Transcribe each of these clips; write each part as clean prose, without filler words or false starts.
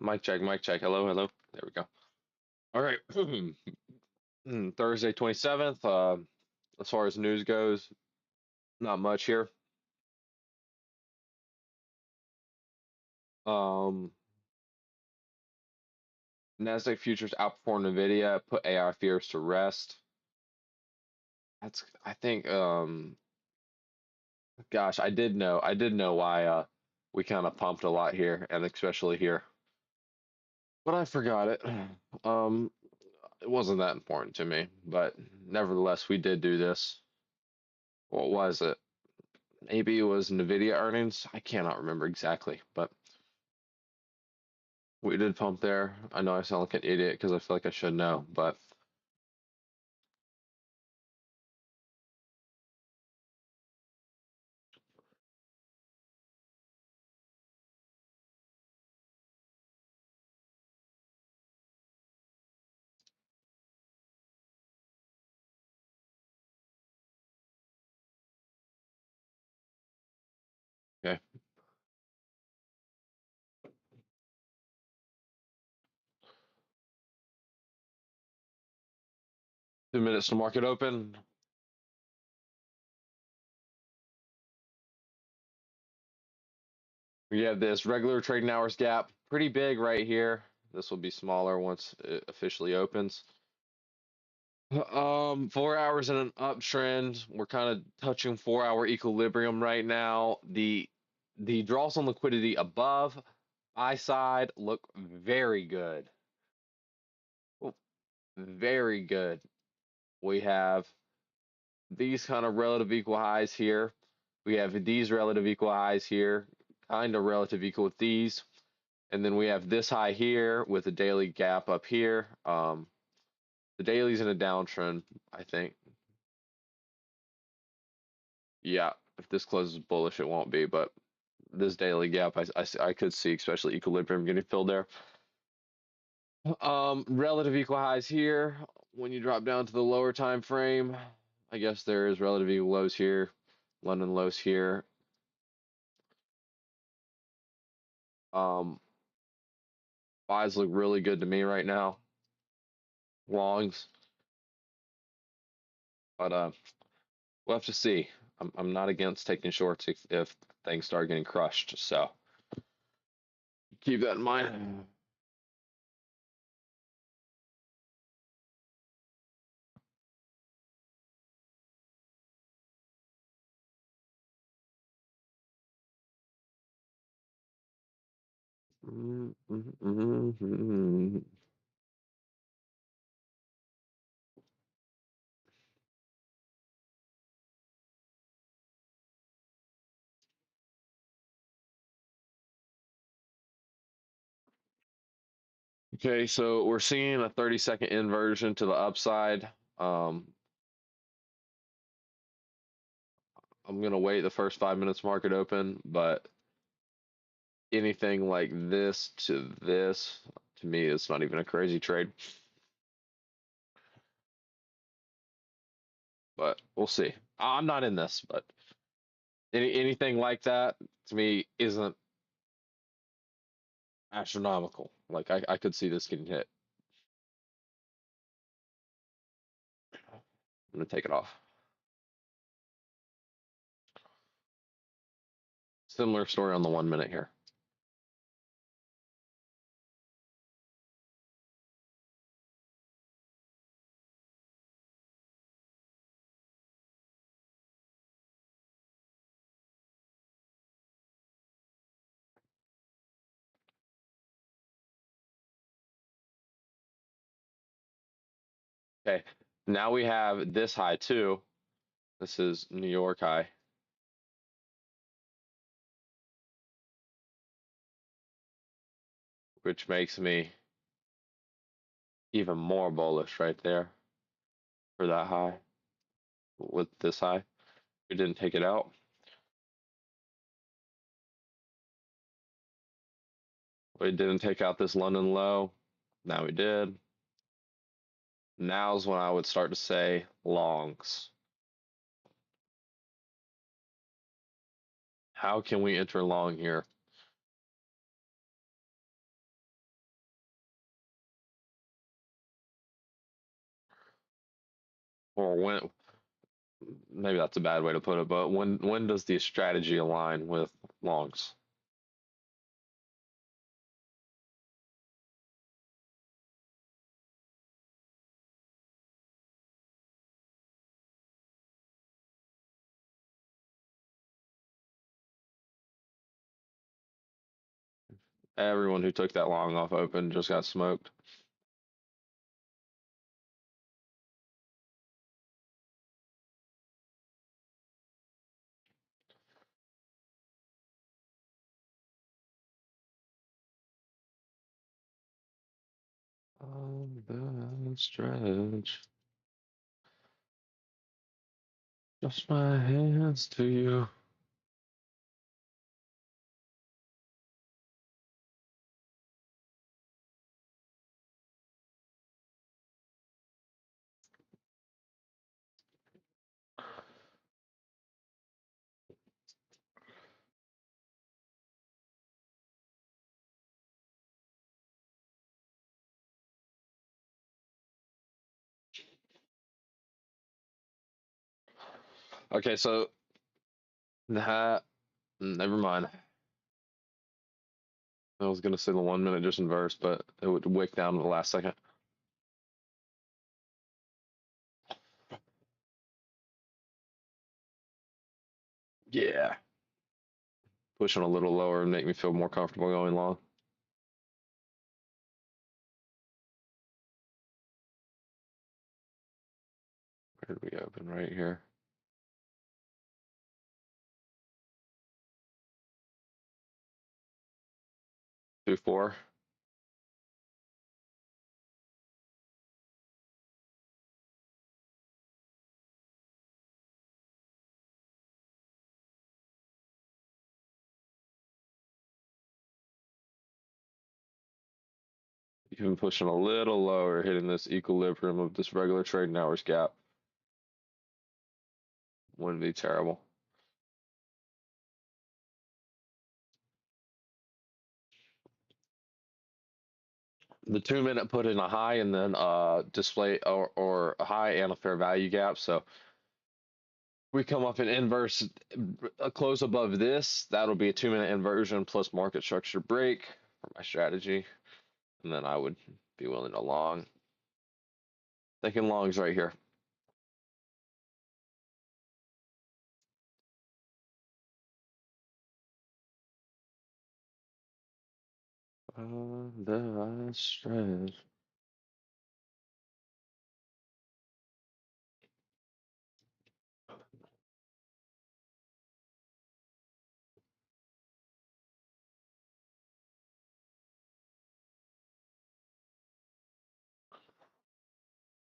Mic check, mic check. Hello, hello. There we go. All right. Thursday 27th. As far as news goes, not much here. Um, Nasdaq futures outperformed Nvidia, put AI fears to rest. I think gosh, I did know why we kind of pumped a lot here and especially here. But I forgot it. Um, it wasn't that important to me, but nevertheless, we did do this. What was it? Maybe it was Nvidia earnings. I cannot remember exactly, but we did pump there. I know I sound like an idiot because I feel like I should know, but okay. 2 minutes to market open. We have this regular trading hours gap, pretty big right here. This will be smaller once it officially opens. 4 hours in an uptrend. We're kind of touching 4 hour equilibrium right now. The draws on liquidity above buy side look very good. Oh, very good. We have these kind of relative equal highs here. We have these relative equal highs here, kind of relative equal with these. And then we have this high here with a daily gap up here. The daily's in a downtrend, I think. Yeah, if this closes bullish, it won't be, but this daily gap, I could see, especially equilibrium getting filled there. Relative equal highs here. When you drop down to the lower time frame, I guess there is relative equal lows here, London lows here. Um, Buys look really good to me right now. Longs, but we'll have to see. I'm not against taking shorts if things start getting crushed. So keep that in mind. Okay, so we're seeing a 30-second inversion to the upside. Um, I'm gonna wait the first 5 minutes market open, but anything like this to me it's not even a crazy trade. But we'll see. I'm not in this, but anything like that to me isn't astronomical. Like I could see this getting hit. I'm gonna take it off. Similar story on the 1 minute here. Okay. Now we have this high too. This is New York high, which makes me even more bullish right there for that high with this high. We didn't take it out. We didn't take out this London low. Now we did. Now's when I would start to say longs. How can we enter long here? or when, maybe that's a bad way to put it, but when does the strategy align with longs? Everyone who took that long off open just got smoked. On the stretch, just my hands to you. Okay, so that, never mind. I was gonna say the 1 minute just inverse, but it would wick down to the last second. Yeah. Pushing a little lower and make me feel more comfortable going long. Where did we open? Right here. 2-4. Even pushing a little lower, hitting this equilibrium of this regular trading hours gap wouldn't be terrible. The 2 minute put in a high and then display or a high and a fair value gap. So we come up in inverse, a close above this. That'll be a 2 minute inversion plus market structure break for my strategy, and then I would be willing to long. Thinking longs right here. The stretch.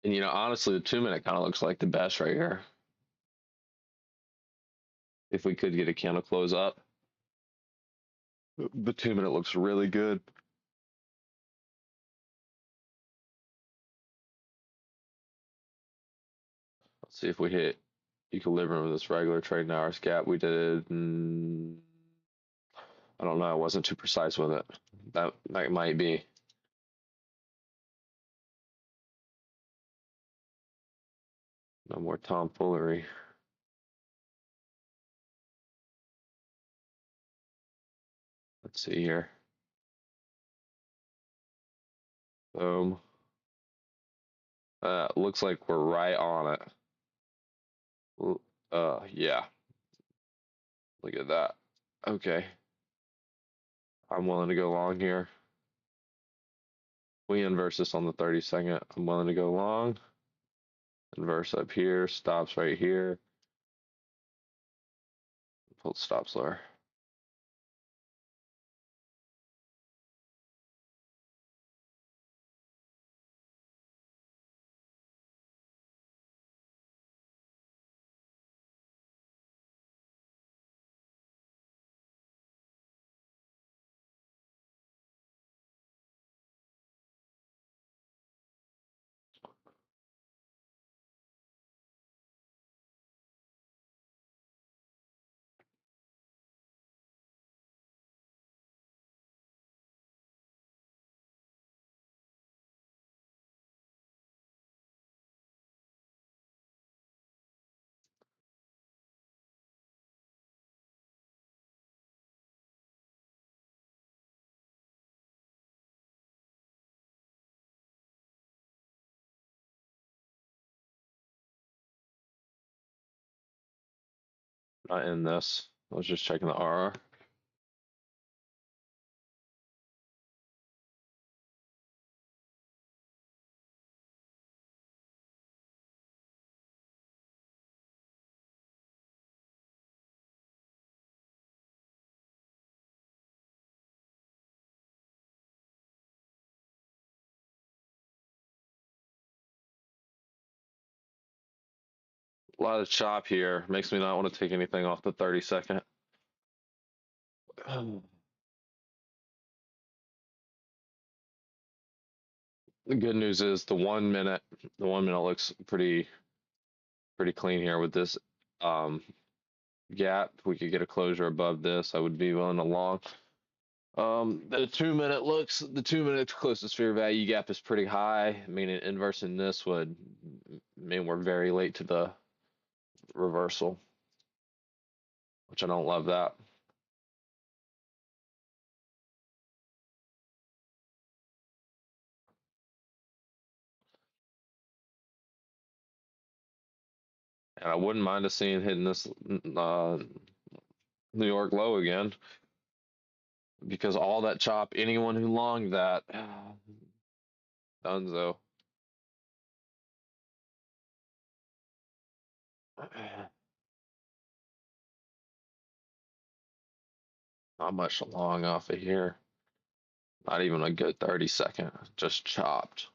And honestly, the 2 minute kind of looks like the best right here. If we could get a candle close up, the 2 minute looks really good. Let's see if we hit equilibrium with this regular trading hours gap. We did. I don't know. I wasn't too precise with it. That might be. No more tomfoolery. Let's see here. Boom. Looks like we're right on it. Yeah. Look at that. Okay. I'm willing to go long here. We inverse this on the 30-second. I'm willing to go long. Inverse up here. Stops right here. Pull the stops lower. Not in this. I was just checking the RR. A lot of chop here. Makes me not want to take anything off the 30-second. The good news is the 1 minute looks pretty clean here with this um gap. If we could get a closure above this, I would be willing to long. The 2 minute closest fear value gap is pretty high, meaning inversing this would mean we're very late to the reversal, which I don't love that. And I wouldn't mind us seeing hitting this New York low again because all that chop, anyone who longed that, Dunzo. Not much long off of here. Not even a good 30-second. Just chopped.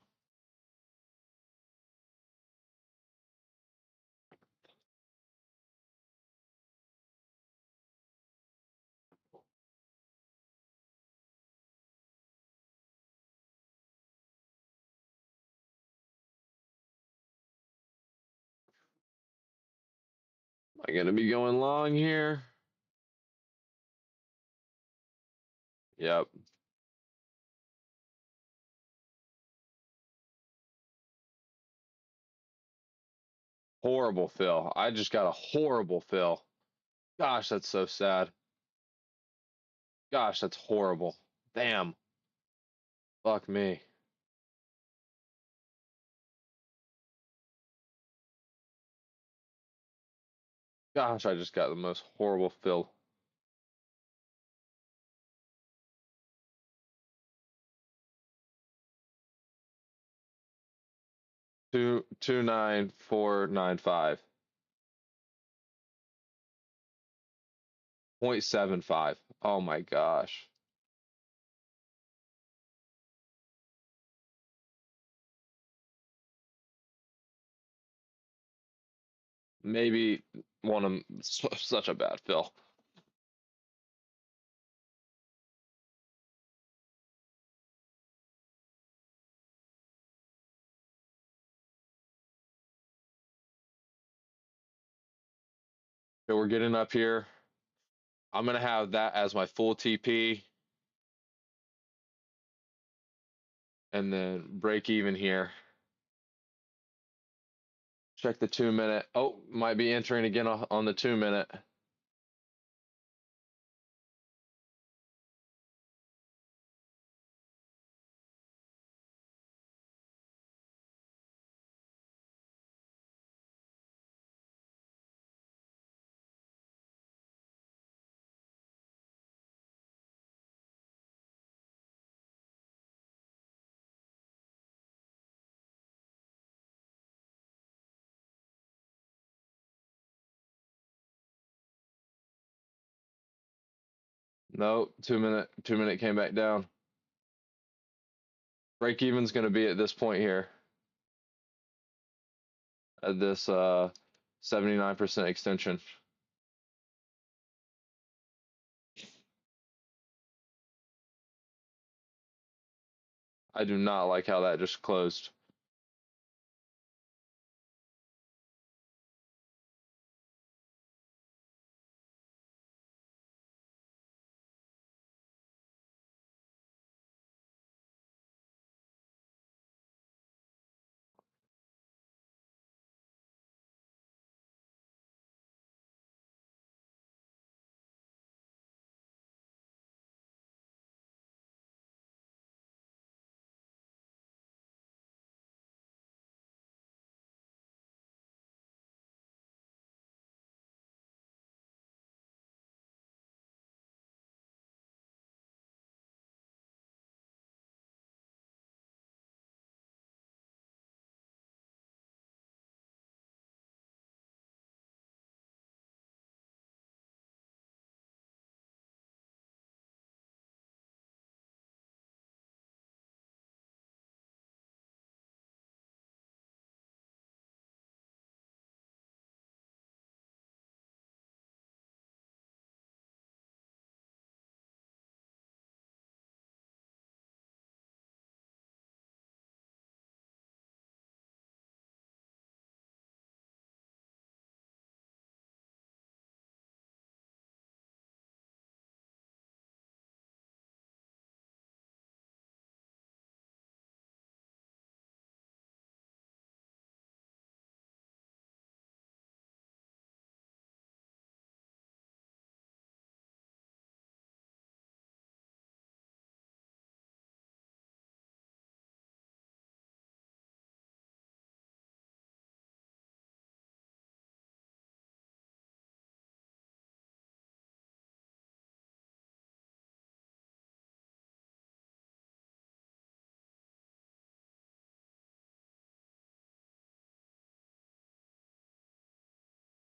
Am I gonna be going long here? Yep. Horrible fill. I just got a horrible fill. Gosh, that's so sad. Gosh, that's horrible. Damn. Fuck me. Gosh, I just got the most horrible fill. Two 9,495. 0.75. Oh my gosh. Maybe one of such a bad fill. So we're getting up here. I'm gonna have that as my full TP and then break even here. Check the 2 minute. Oh, might be entering again on the 2 minute. No, 2 minute came back down. Break even's gonna be at this point here. At this 79% extension. I do not like how that just closed.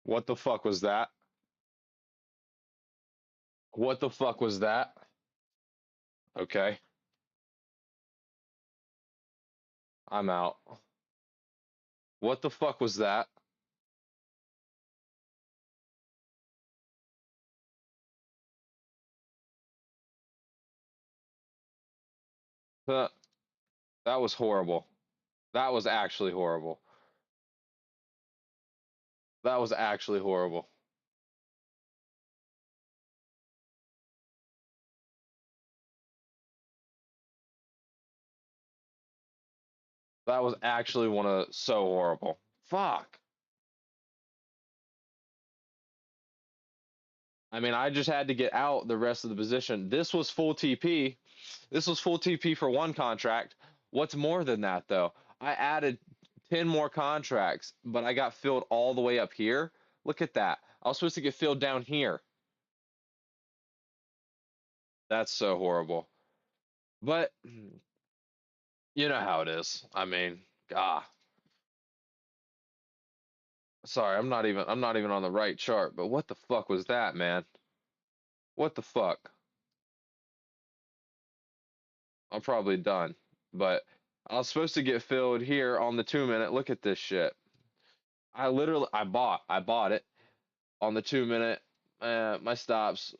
What the fuck was that? What the fuck was that? Okay, I'm out. What the fuck was that? That that was horrible. That was actually horrible. That was actually horrible. That was actually one of so horrible. Fuck. I mean, I just had to get out the rest of the position. This was full TP. This was full TP for one contract. What's more than that, though? I added 10 more contracts, but I got filled all the way up here. Look at that. I was supposed to get filled down here. That's so horrible. But you know how it is. I mean, ah, sorry, I'm not even on the right chart, but what the fuck was that, man? What the fuck? I'm probably done. But I was supposed to get filled here on the 2 minute. Look at this shit. I bought it on the 2 minute. My stops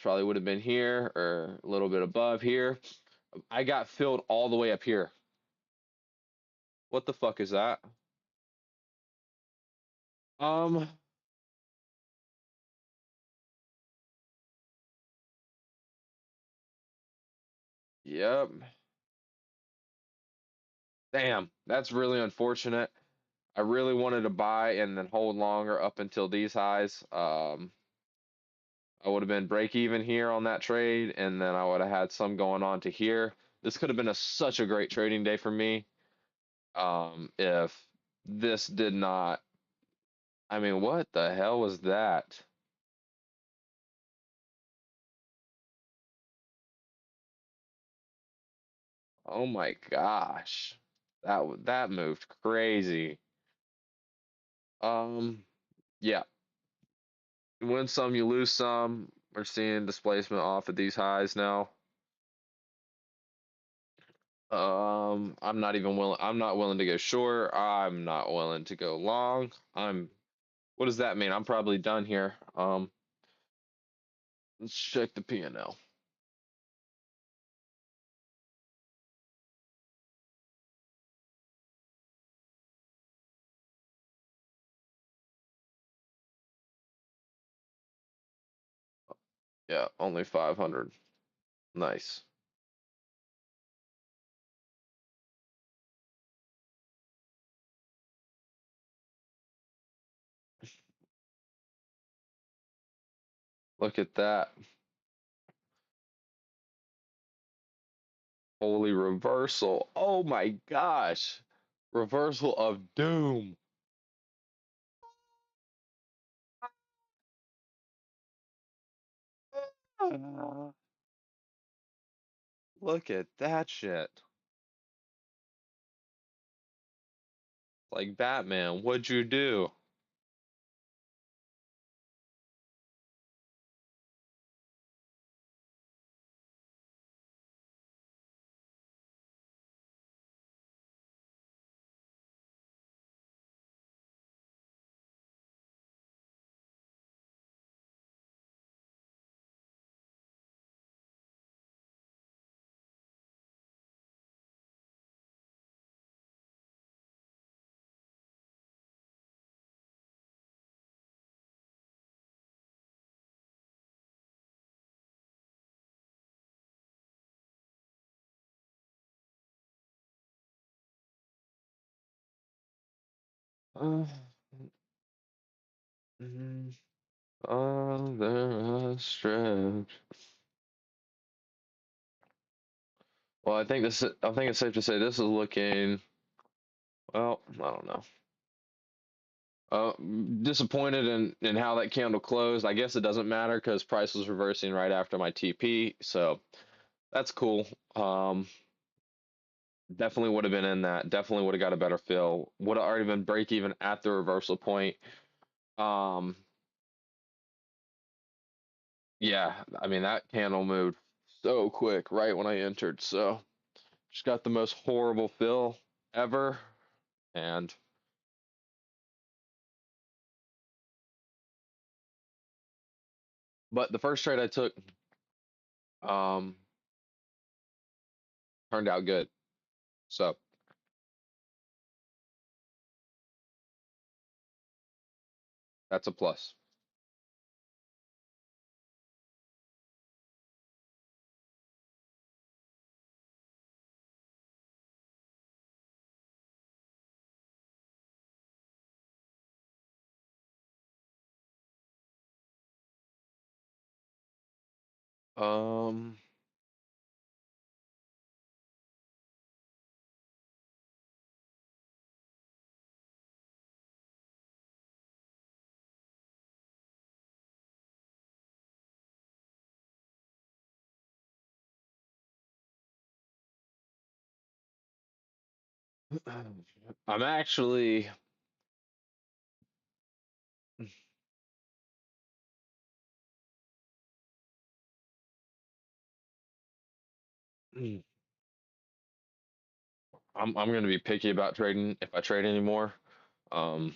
probably would have been here or a little bit above here. I got filled all the way up here. What the fuck is that? Um, yep. Damn, that's really unfortunate. I really wanted to buy and then hold longer up until these highs. I would have been break even here on that trade, and then I would have had some going on to here. This could have been such a great trading day for me. If this did not, I mean, what the hell was that? Oh my gosh, that moved crazy. Um, yeah, you win some, you lose some. We're seeing displacement off of these highs now. I'm not even willing. I'm not willing to go short. I'm not willing to go long. What does that mean? I'm probably done here. Let's check the P&L. Yeah, only 500. Nice. Look at that. Holy reversal. Oh my gosh. Reversal of doom. Ah, look at that shit. Like Batman, what'd you do? Uh, mm, Other stretch. Well, I think it's safe to say this is looking, well, I don't know. Uh, Disappointed in how that candle closed. I guess it doesn't matter because price was reversing right after my TP, so that's cool. Definitely would have been in that. Definitely would have got a better fill. Would have already been break even at the reversal point. Um, yeah, I mean that candle moved so quick right when I entered, so just got the most horrible fill ever. And but the first trade I took um turned out good. So, that's a plus. Um I'm actually I'm gonna be picky about trading if I trade anymore. Um,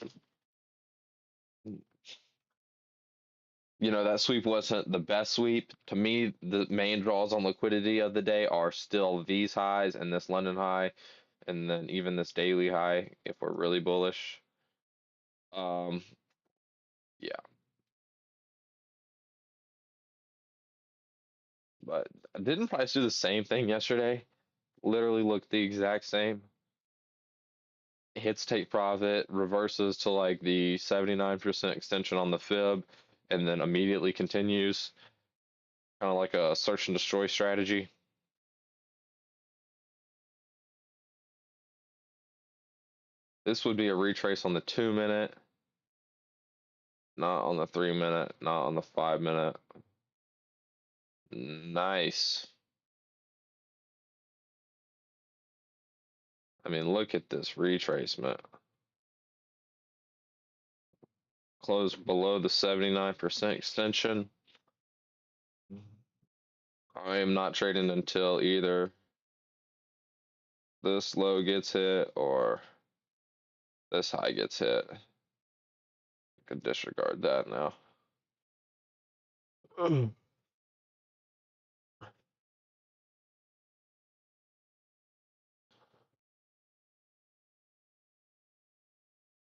that sweep wasn't the best sweep. To me, the main draws on liquidity of the day are still these highs and this London high, and then even this daily high if we're really bullish. Um, yeah, but didn't price do the same thing yesterday? Literally looked the exact same. Hits take profit, reverses to like the 79% extension on the fib, and then immediately continues, kind of like a search and destroy strategy. This would be a retrace on the 2 minute, not on the 3 minute, not on the 5 minute. Nice. I mean, look at this retracement. Close below the 79% extension. I am not trading until either this low gets hit or this high gets hit. I could disregard that now.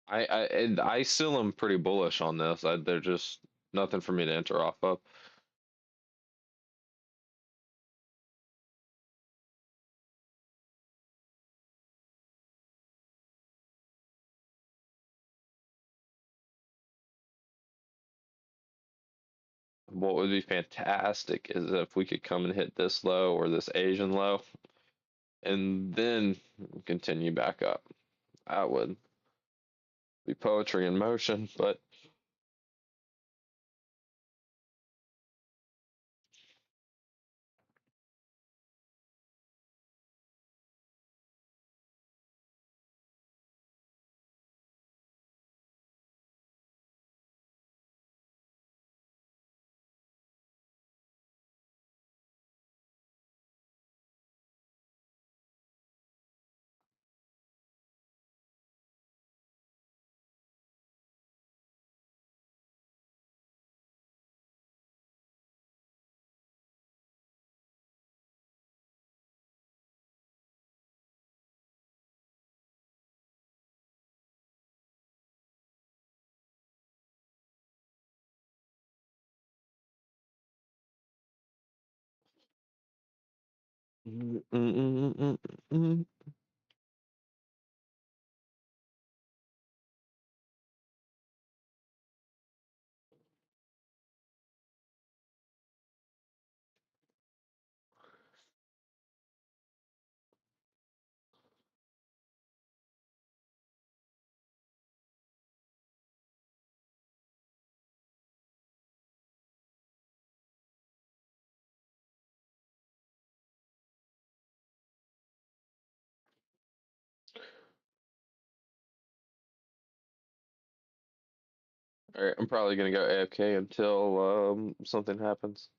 I still am pretty bullish on this. They're just nothing for me to enter off of. What would be fantastic is if we could come and hit this low or this Asian low and then continue back up. That would be poetry in motion, but All right, I'm probably gonna go AFK until something happens.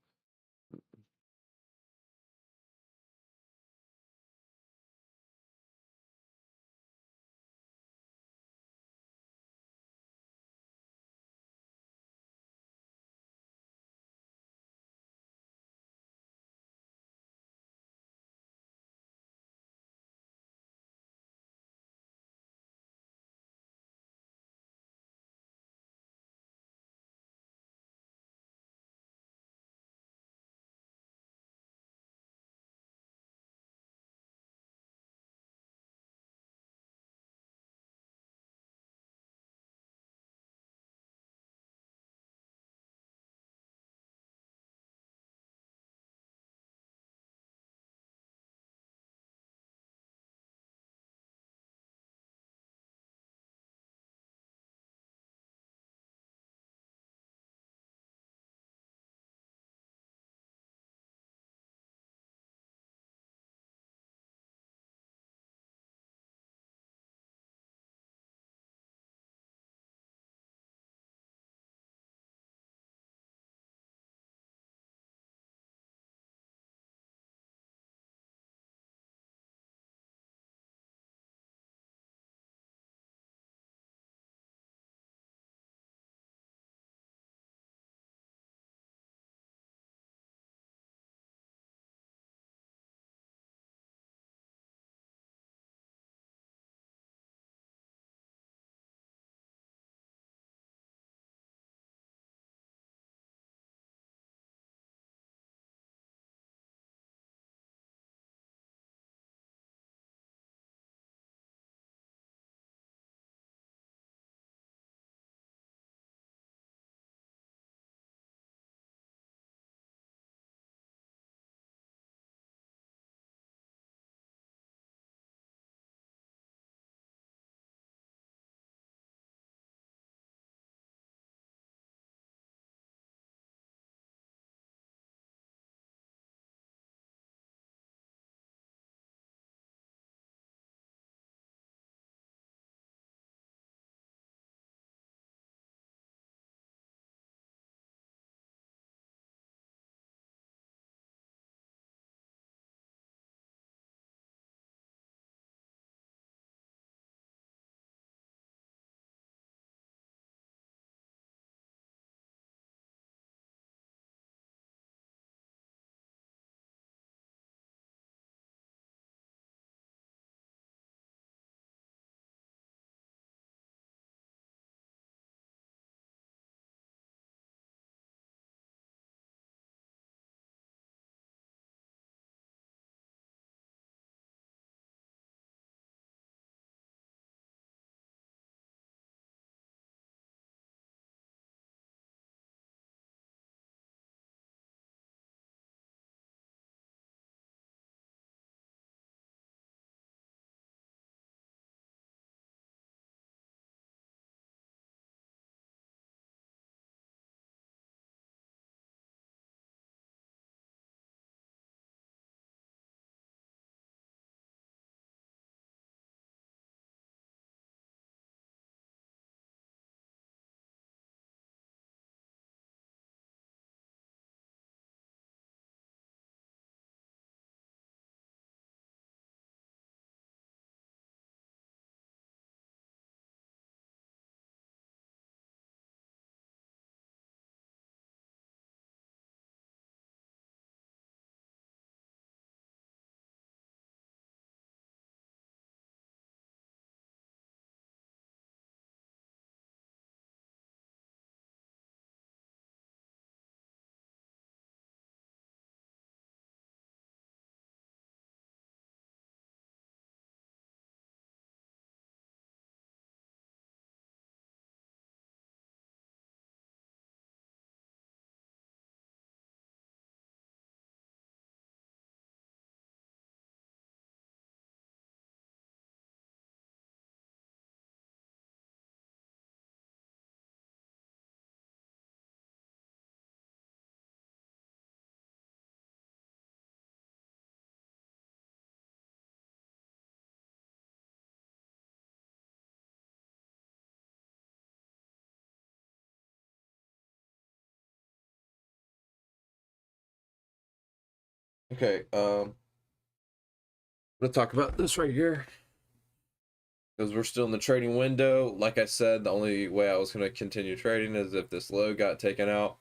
Okay, I'm gonna talk about this right here because we're still in the trading window. Like I said, the only way I was gonna continue trading is if this low got taken out,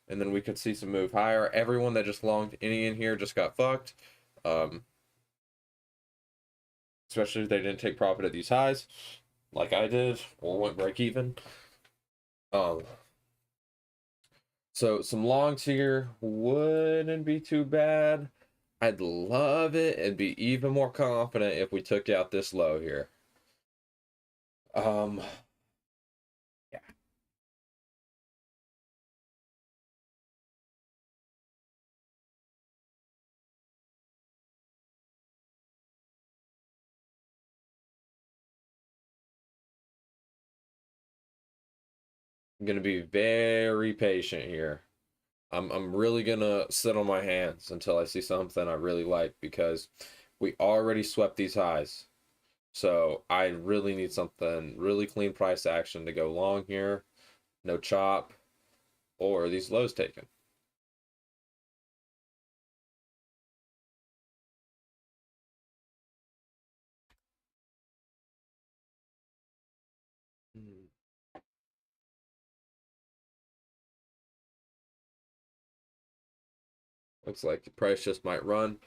and then we could see some move higher. Everyone that just longed any in here just got fucked. Um, Especially if they didn't take profit at these highs, like I did, or went break even. Um, so some longs here wouldn't be too bad. I'd love it and be even more confident if we took out this low here. Um, yeah, I'm gonna be very patient here. I'm really gonna sit on my hands until I see something I really like because we already swept these highs. So I really need something really clean price action to go long here. No chop or these lows taken. Hmm. Looks like the price just might run.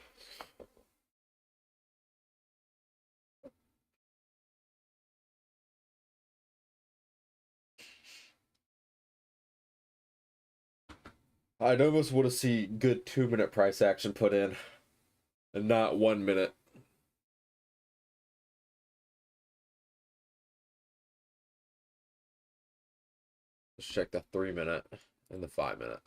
I'd almost want to see good 2 minute price action put in and not 1 minute. Let's check the 3 minute and the 5 minute.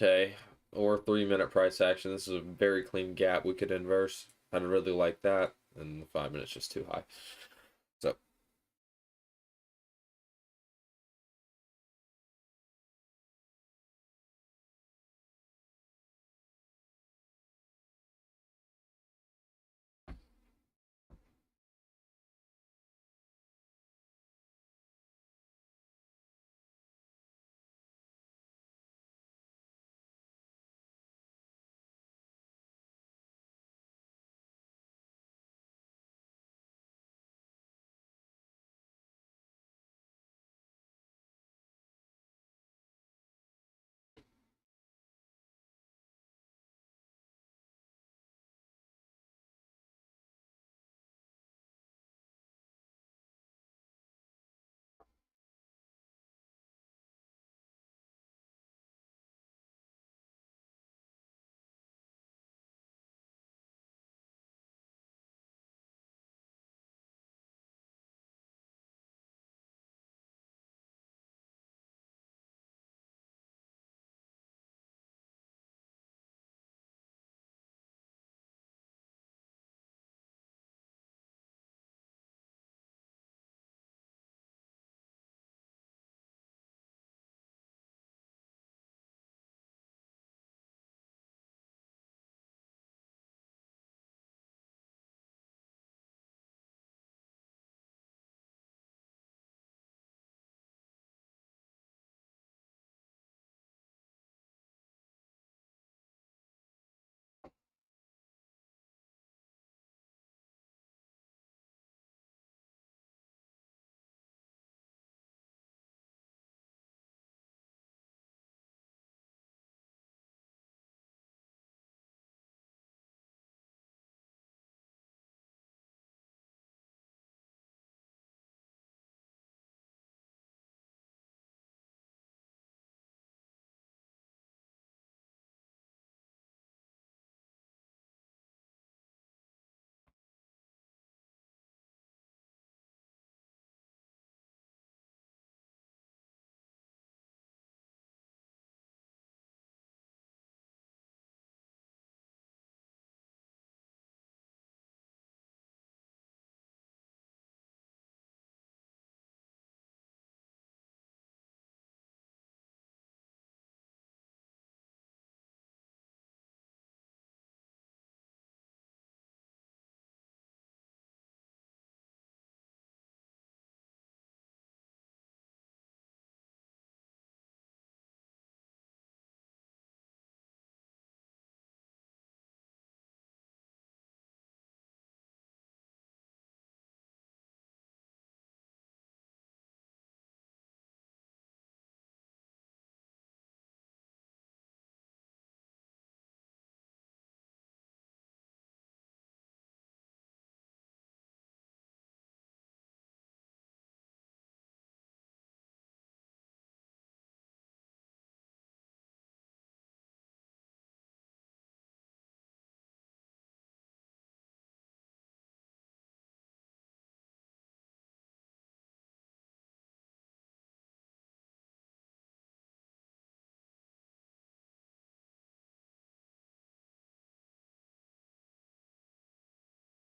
Okay, or 3 minute price action. This is a very clean gap we could inverse. I'd really like that. And the 5 minutes just too high. So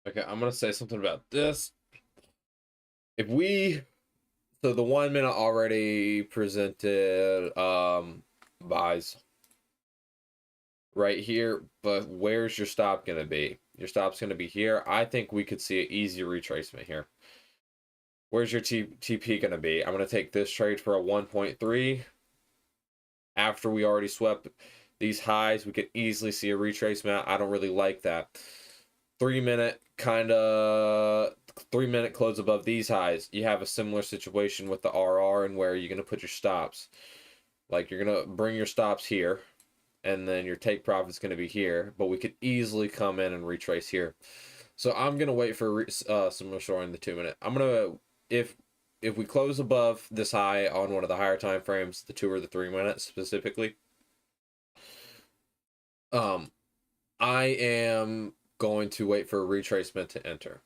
Okay, I'm gonna say something about this. If we So the 1 minute already presented buys right here, but where's your stop gonna be? Your stop's gonna be here. I think we could see an easy retracement here. Where's your TP gonna be? I'm gonna take this trade for a 1.3. After we already swept these highs, we could easily see a retracement. I don't really like that. 3 minute kind of 3 minute close above these highs. You have a similar situation with the RR and where you're gonna put your stops. Like you're gonna bring your stops here, and then your take profit's gonna be here. But we could easily come in and retrace here. So I'm gonna wait for some restoring the 2 minute. I'm gonna if if we close above this high on one of the higher time frames, the 2 or the 3 minutes specifically, um, I am going to wait for a retracement to enter.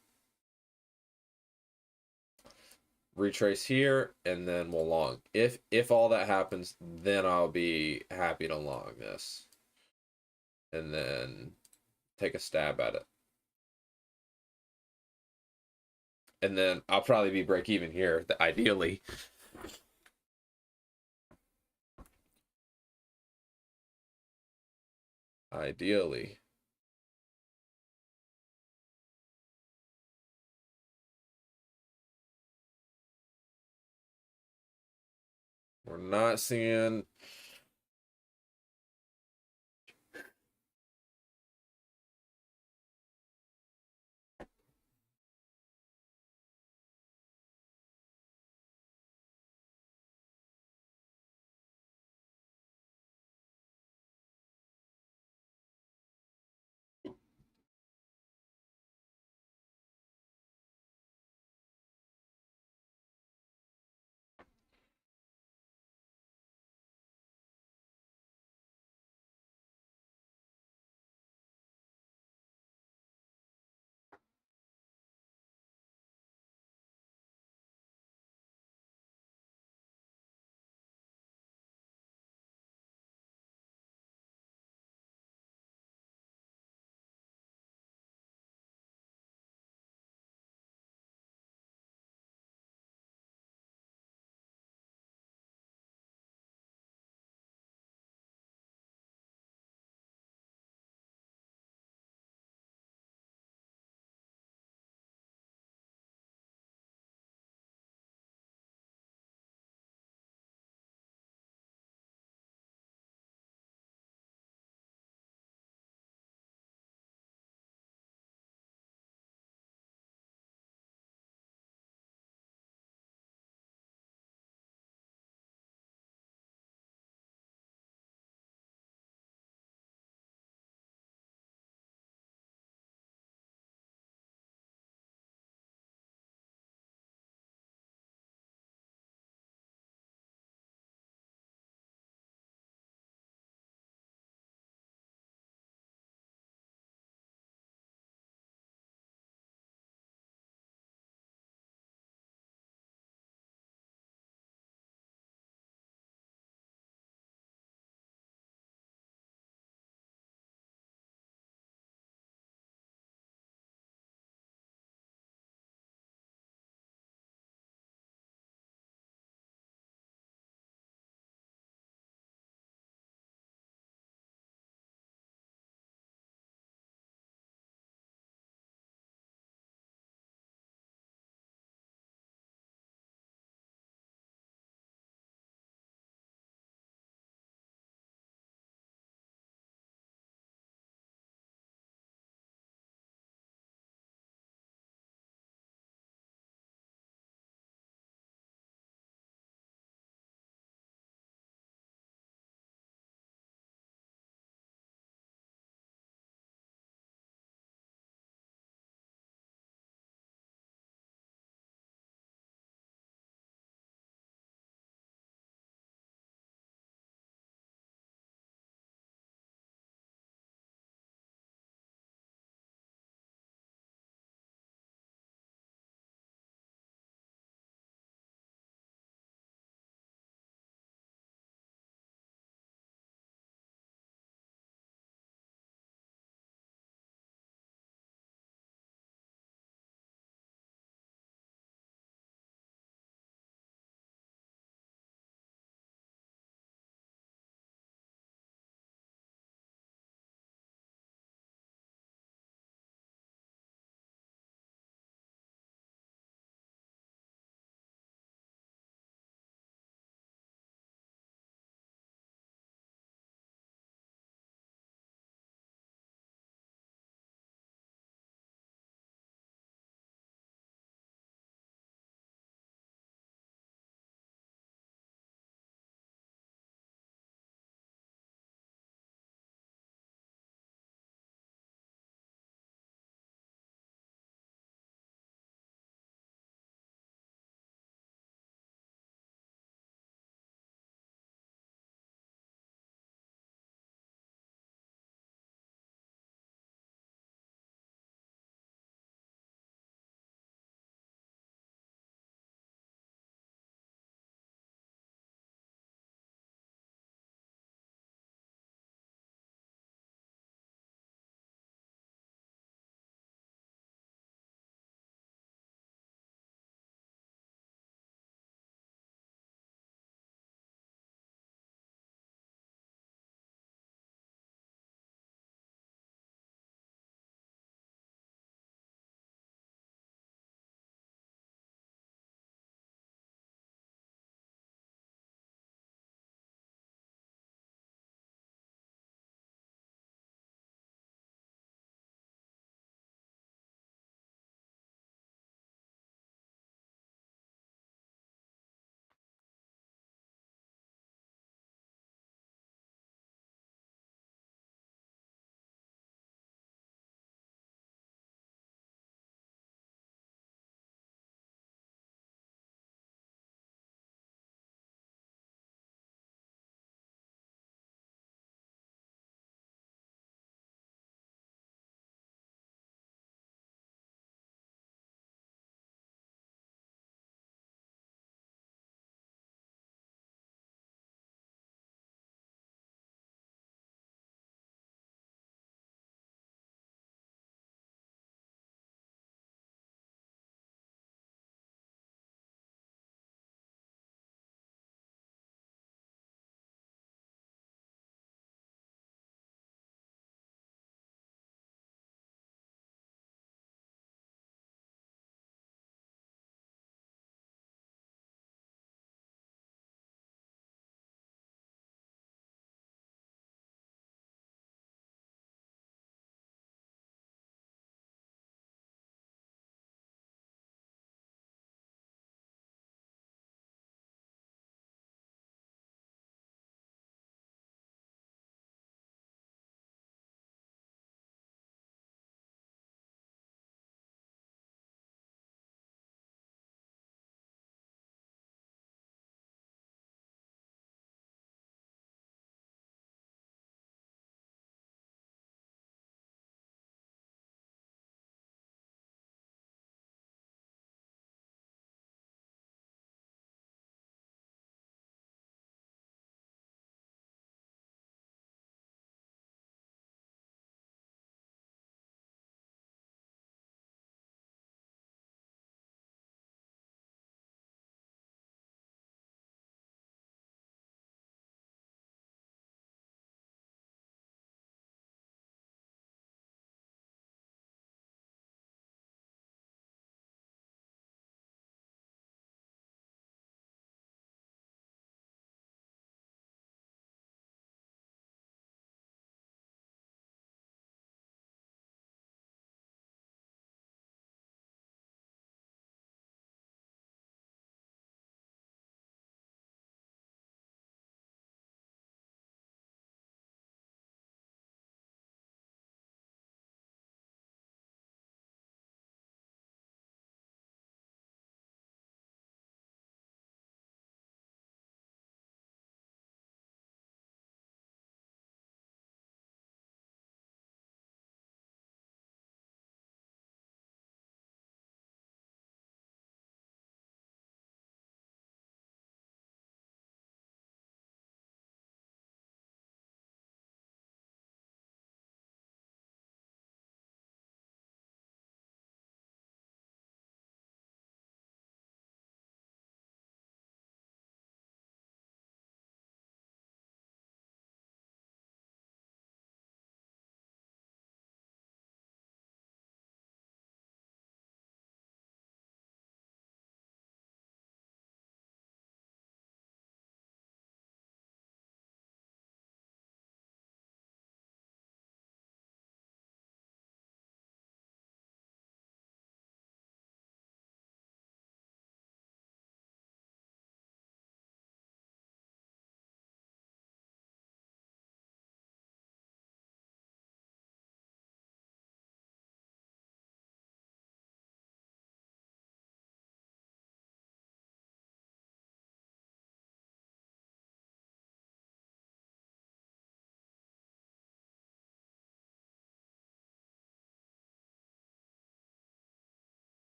Retrace here, and then we'll long. If all that happens, then I'll be happy to long this, and then take a stab at it. And then I'll probably be break even here, ideally. Ideally. We're not seeing